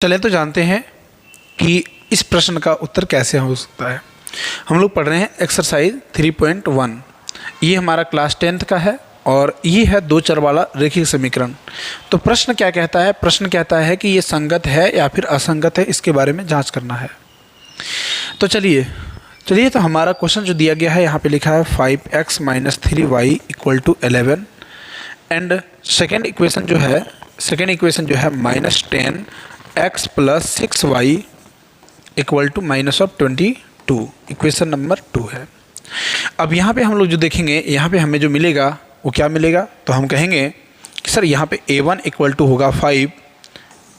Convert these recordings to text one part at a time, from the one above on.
चले तो जानते हैं कि इस प्रश्न का उत्तर कैसे हो सकता है। हम लोग पढ़ रहे हैं एक्सरसाइज 3.1। ये हमारा क्लास 10th का है और ये है दो चर वाला रेखीय समीकरण। तो प्रश्न क्या कहता है? प्रश्न कहता है कि ये संगत है या फिर असंगत है, इसके बारे में जांच करना है। तो चलिए तो हमारा क्वेश्चन जो दिया गया है यहाँ पे लिखा है 5x - 3y = 11 and second equation जो है -10x + 6y = -22। इक्वेशन नंबर 2 है। अब यहाँ पे हम लोग जो देखेंगे, यहाँ पे हमें जो मिलेगा वो क्या मिलेगा, तो हम कहेंगे कि सर यहाँ पे a1 = होगा 5,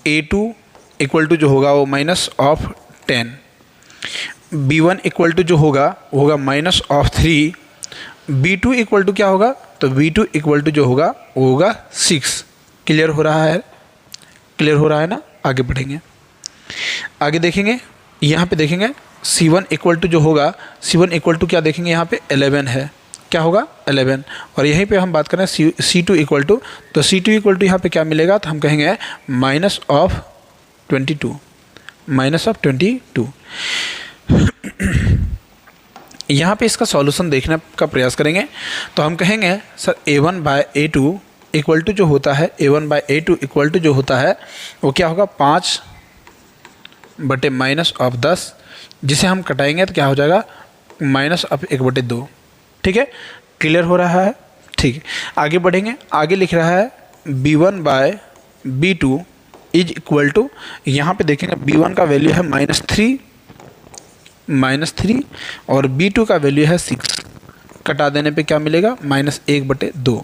a2 = जो होगा वो -10, b1 = जो होगा वो होगा -3, b2 = क्या होगा, तो b2 = जो होगा वो होगा 6। क्लियर हो रहा है ना? आगे बढ़ेंगे, आगे देखेंगे। यहाँ पे देखेंगे c1 = जो होगा, c1 = क्या देखेंगे, यहाँ पे 11 है, क्या होगा 11। और यहीं पे हम बात करें c2 = तो c2 = यहाँ पे क्या मिलेगा, तो हम कहेंगे -22। यहाँ पे इसका सॉल्यूशन देखने का प्रयास करेंगे तो हम कहेंगे सर a1/a2 = जो होता है, a1/a2 = जो होता है वो क्या होगा 5/-10, जिसे हम कटाएंगे तो क्या हो जाएगा -1/2। ठीक है, क्लियर हो रहा है? ठीक है, आगे बढ़ेंगे। आगे लिख रहा है b1/b2 = यहाँ पे देखेंगे b1 का वैल्यू है -3 और b2 का वैल्यू है 6। कटा देने पे क्या मिलेगा, -1/2।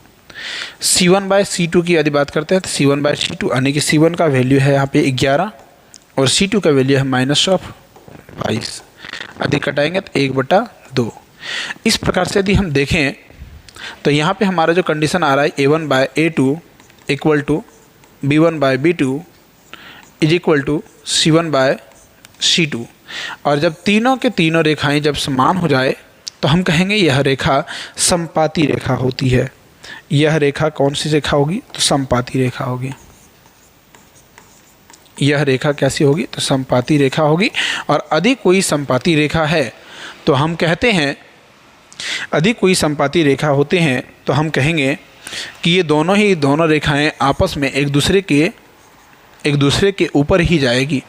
c1/c2 की यदि बात करते हैं तो c1/c2 यानी कि c1 का वैल्यू है यहाँ पे 11 और c2 का वैल्यू है -22। यदि कटाएंगे तो 1/2। इस प्रकार से यदि हम देखें तो यहाँ पे हमारा जो कंडीशन आ रहा है a1/a2 = b1/b2 = c1/c2, और जब तीनों के तीनों रेखाएं जब समान हो जाए तो हम कहेंगे यह रेखा समपाती रेखा होती है। यह रेखा कौन सी रेखा होगी, तो समपाती रेखा होगी। यह रेखा कैसी होगी, तो समपाती रेखा होगी। और यदि कोई समपाती रेखा है तो हम कहते हैं, यदि कोई समपाती रेखा होते हैं तो हम कहेंगे कि ये दोनों रेखाएं आपस में एक दूसरे के ऊपर ही जाएगी।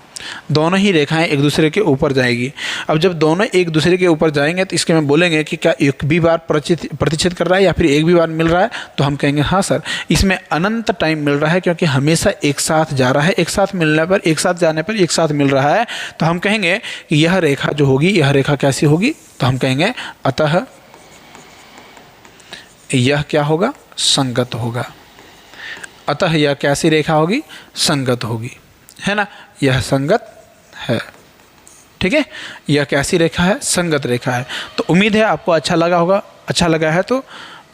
दोनों ही रेखाएं एक दूसरे के ऊपर जाएगी। अब जब दोनों एक दूसरे के ऊपर जाएंगे तो इसके में बोलेंगे कि क्या एक भी बार प्रतिच्छेद कर रहा है या फिर एक भी बार मिल रहा है, तो हम कहेंगे हाँ सर, इसमें अनंत टाइम मिल रहा है, क्योंकि हमेशा एक साथ जा रहा है, एक साथ मिलने पर, एक साथ जाने पर एक साथ मिल रहा है। तो हम कहेंगे कि यह रेखा जो होगी, यह रेखा कैसी होगी, तो हम कहेंगे अतः यह क्या होगा, संगत होगा। अतः यह कैसी रेखा होगी, संगत होगी, है ना? यह संगत है। ठीक है, यह कैसी रेखा है, संगत रेखा है। तो उम्मीद है आपको अच्छा लगा होगा। अच्छा लगा है तो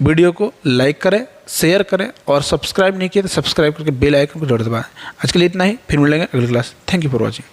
वीडियो को लाइक करें, शेयर करें और सब्सक्राइब नहीं किया तो सब्सक्राइब करके बेल आइकन को जरूर दबाएं। आज के लिए इतना ही, फिर मिलेंगे अगली class. Thank you for watching.